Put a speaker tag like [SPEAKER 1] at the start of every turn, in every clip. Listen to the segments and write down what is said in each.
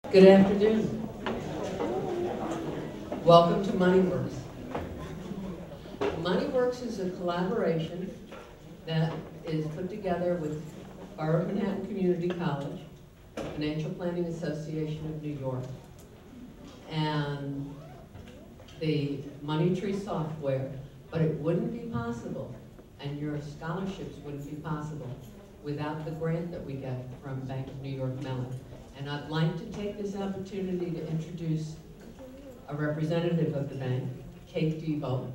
[SPEAKER 1] Good afternoon. Welcome to MoneyWorks. MoneyWorks is a collaboration that is put together with Borough of Manhattan Community College, Financial Planning Association of New York, and the Money Tree software, but it wouldn't be possible, and your scholarships wouldn't be possible without the grant that we get from Bank of New York Mellon. And I'd like to take this opportunity to introduce a representative of the bank, Kate Debo.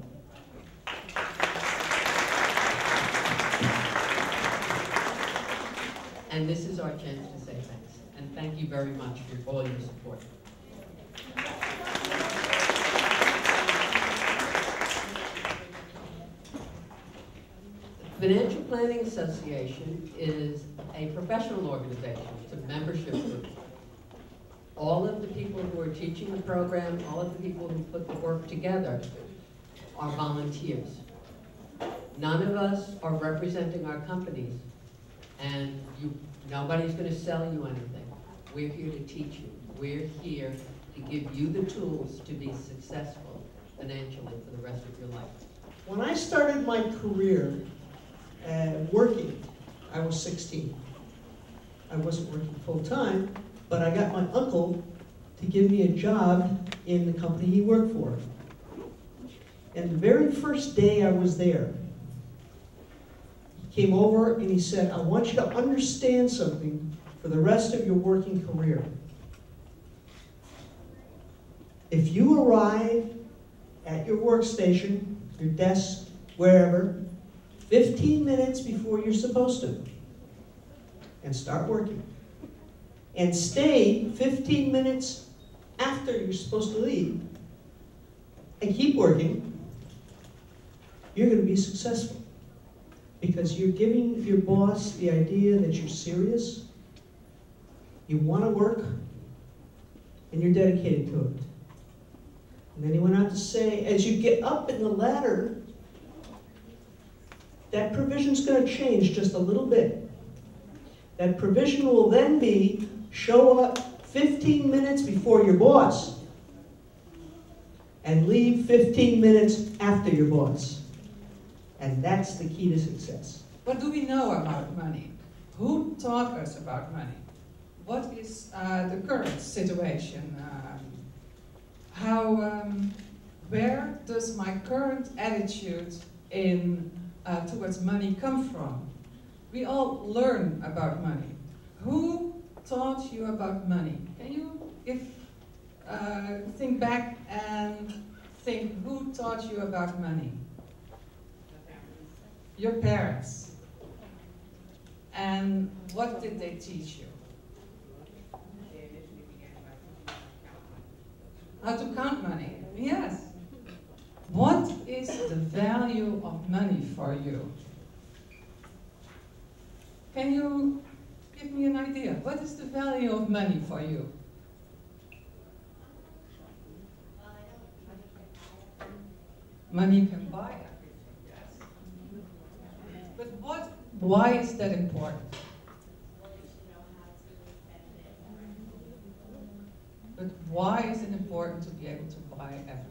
[SPEAKER 1] And this is our chance to say thanks. And thank you very much for all your support. The Financial Planning Association is a professional organization. It's a membership group. All of the people who are teaching the program, all of the people who put the work together are volunteers. None of us are representing our companies, and nobody's going to sell you anything. We're here to teach you. We're here to give you the tools to be successful financially for the rest of your life.
[SPEAKER 2] When I started my career working, I was 16. I wasn't working full-time, but I got my uncle to give me a job in the company he worked for. And the very first day I was there, he came over and he said, I want you to understand something for the rest of your working career. If you arrive at your workstation, your desk, wherever, 15 minutes before you're supposed to, and start working, and stay 15 minutes after you're supposed to leave, and keep working, you're going to be successful. Because you're giving your boss the idea that you're serious, you want to work, and you're dedicated to it. And then he went on to say, as you get up in the ladder, that provision's going to change just a little bit. That provision will then be show up 15 minutes before your boss and leave 15 minutes after your boss. And that's the key to success.
[SPEAKER 3] What do we know about money? Who taught us about money? What is the current situation? Where does my current attitude towards money come from? We all learn about money. Who taught you about money? Can you think back and think who taught you about money? Your parents. And what did they teach you? How to count money? Yes. What is the value of money for you? Can you give me an idea? What is the value of money for you? Money can buy everything, yes. But why is that important? But why is it important to be able to buy everything?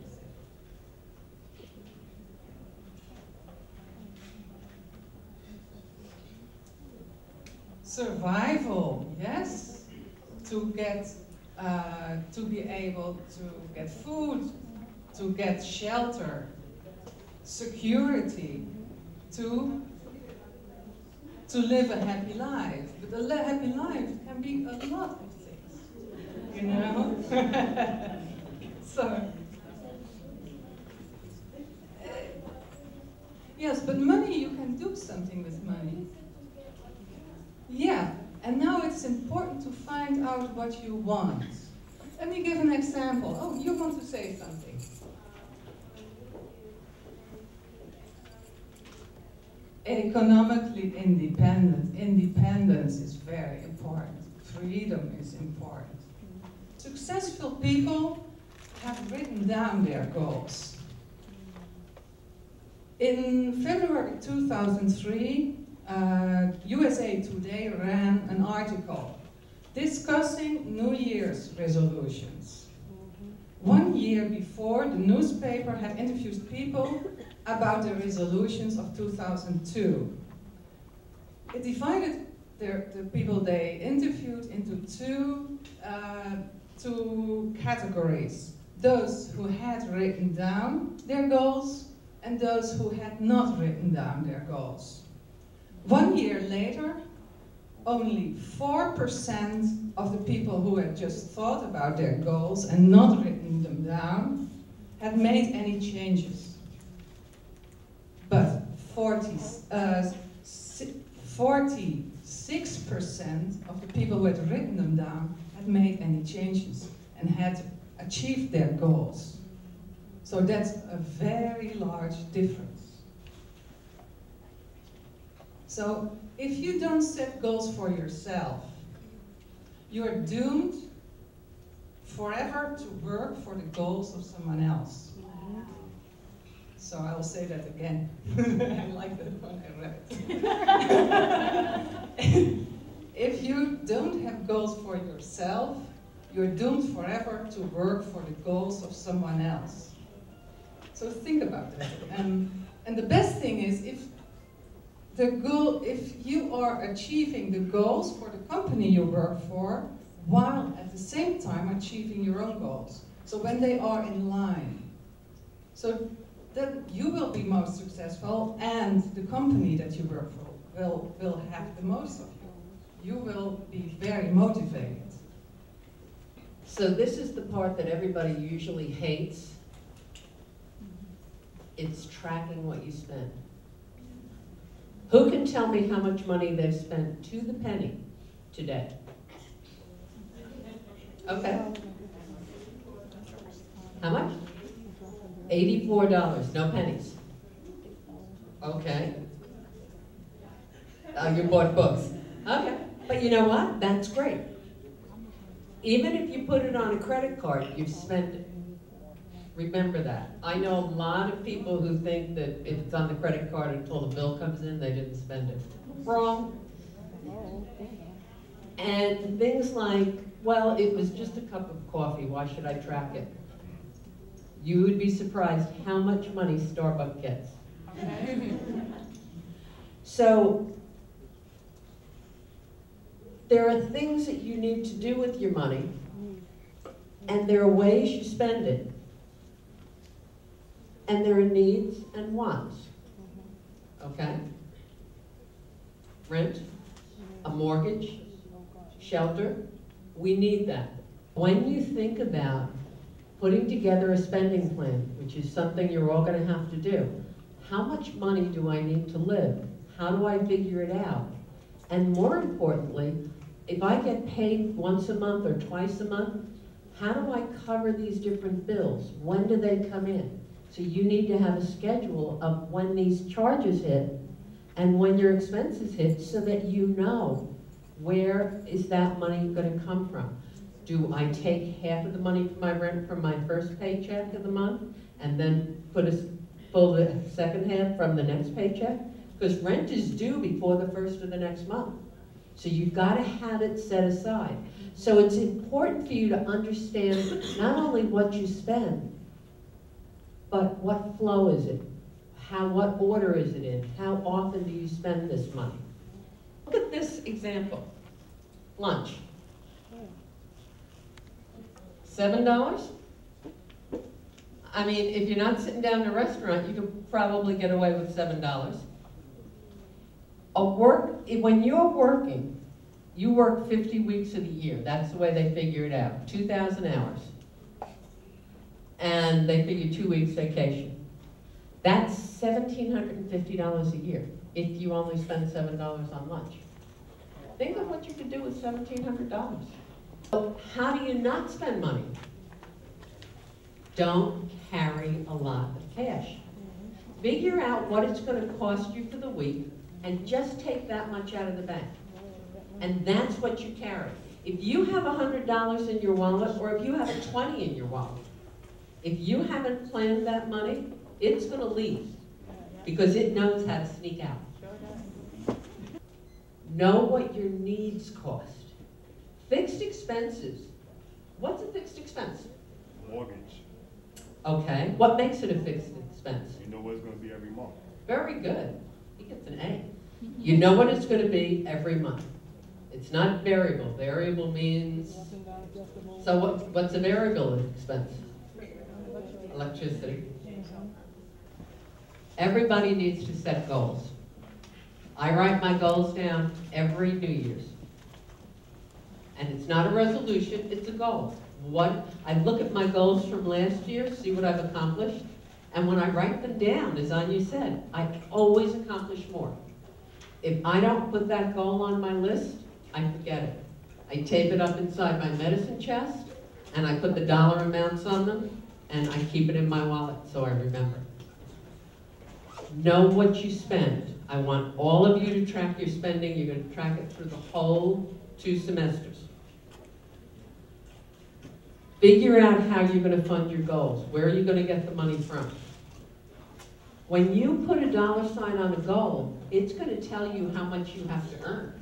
[SPEAKER 3] Survival, yes. To be able to get food, to get shelter, security, to live a happy life. But a happy life can be a lot of things, you know? So, yes, but money, you can do something with money. Yeah, and now it's important to find out what you want. Let me give an example. Oh, you want to say something. Economically independent. Independence is very important. Freedom is important. Successful people have written down their goals. In February 2003, USA Today ran an article discussing New Year's resolutions. 1 year before, the newspaper had interviewed people about the resolutions of 2002. It divided the people they interviewed into two categories. Those who had written down their goals and those who had not written down their goals. 1 year later, only 4% of the people who had just thought about their goals and not written them down had made any changes. But 46% of the people who had written them down had made any changes and had achieved their goals. So that's a very large difference. So if you don't set goals for yourself, you're doomed forever to work for the goals of someone else. So I will say that again. I like that when I read it. If you don't have goals for yourself, you're doomed forever to work for the goals of someone else. So think about that. And the best thing is if you are achieving the goals for the company you work for, while at the same time achieving your own goals. So when they are in line. So then you will be most successful and the company that you work for will have the most of you. You will be very motivated.
[SPEAKER 1] So this is the part that everybody usually hates. It's tracking what you spend. Who can tell me how much money they've spent to the penny today? Okay. How much? $84, no pennies. Okay. You bought books. Okay. But you know what? That's great. Even if you put it on a credit card, you've spent it. Remember that. I know a lot of people who think that if it's on the credit card until the bill comes in, they didn't spend it. Wrong. And things like, well, it was just a cup of coffee, why should I track it? You would be surprised how much money Starbucks gets. So, there are things that you need to do with your money, and there are ways you spend it. And there are needs and wants. Okay? Rent, a mortgage, shelter, we need that. When you think about putting together a spending plan, which is something you're all going to have to do, how much money do I need to live? How do I figure it out? And more importantly, if I get paid once a month or twice a month, how do I cover these different bills? When do they come in? So you need to have a schedule of when these charges hit and when your expenses hit so that you know where is that money going to come from. Do I take half of the money from my rent from my first paycheck of the month and then pull the second half from the next paycheck? Because rent is due before the first of the next month. So you've got to have it set aside. So it's important for you to understand not only what you spend, but what flow is it? What order is it in? How often do you spend this money? Look at this example. Lunch. $7? I mean, if you're not sitting down in a restaurant, you could probably get away with $7. When you're working, you work 50 weeks of the year. That's the way they figure it out. 2,000 hours. And they figure 2 weeks vacation. That's $1,750 a year if you only spend $7 on lunch. Think of what you could do with $1,700. So how do you not spend money? Don't carry a lot of cash. Figure out what it's going to cost you for the week and just take that much out of the bank. And that's what you carry. If you have $100 in your wallet or if you have $20 in your wallet, if you haven't planned that money, it's going to leave because it knows how to sneak out. Know what your needs cost. Fix expenses. What's a fixed expense?
[SPEAKER 4] Mortgage.
[SPEAKER 1] Okay, what makes it a fixed expense?
[SPEAKER 4] You know what it's going to be every month.
[SPEAKER 1] Very good. He gets an A. You know what it's going to be every month. It's not variable. Variable means, so what's a variable expense? Electricity. Everybody needs to set goals. I write my goals down every New Year's. And it's not a resolution, it's a goal. I look at my goals from last year, see what I've accomplished, and when I write them down, as Anya said, I always accomplish more. If I don't put that goal on my list, I forget it. I tape it up inside my medicine chest, and I put the dollar amounts on them, and I keep it in my wallet so I remember. Know what you spend. I want all of you to track your spending. You're going to track it through the whole 2 semesters. Figure out how you're going to fund your goals. Where are you going to get the money from? When you put a dollar sign on a goal, it's going to tell you how much you have to earn.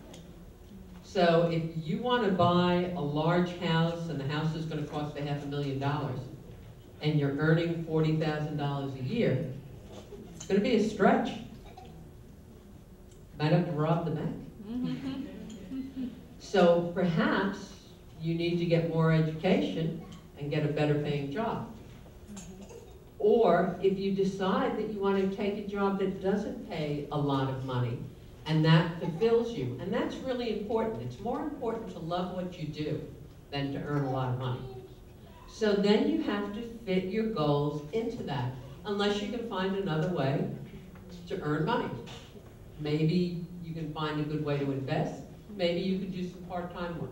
[SPEAKER 1] So if you want to buy a large house and the house is going to cost $500,000 and you're earning $40,000 a year, it's going to be a stretch. Might have to rob the bank. So perhaps you need to get more education and get a better paying job. Or if you decide that you want to take a job that doesn't pay a lot of money and that fulfills you, and that's really important. It's more important to love what you do than to earn a lot of money. So then you have to fit your goals into that, unless you can find another way to earn money. Maybe you can find a good way to invest. Maybe you could do some part-time work.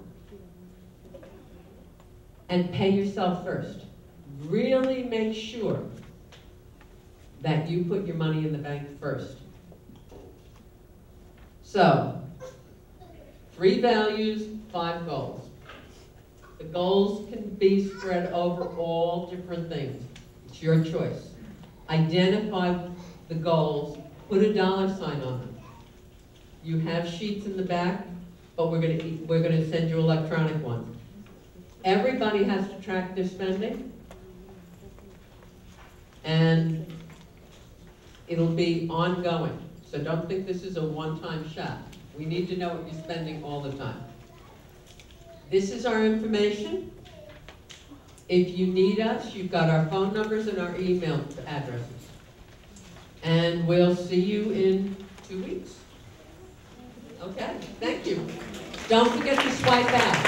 [SPEAKER 1] And pay yourself first. Really make sure that you put your money in the bank first. So, 3 values, 5 goals. The goals can be spread over all different things. It's your choice. Identify the goals, put a dollar sign on them. You have sheets in the back, but we're going to send you electronic ones. Everybody has to track their spending, and it'll be ongoing. So don't think this is a one-time shot. We need to know what you're spending all the time. This is our information. If you need us, you've got our phone numbers and our email addresses. And we'll see you in 2 weeks. Okay, thank you. Don't forget to swipe out.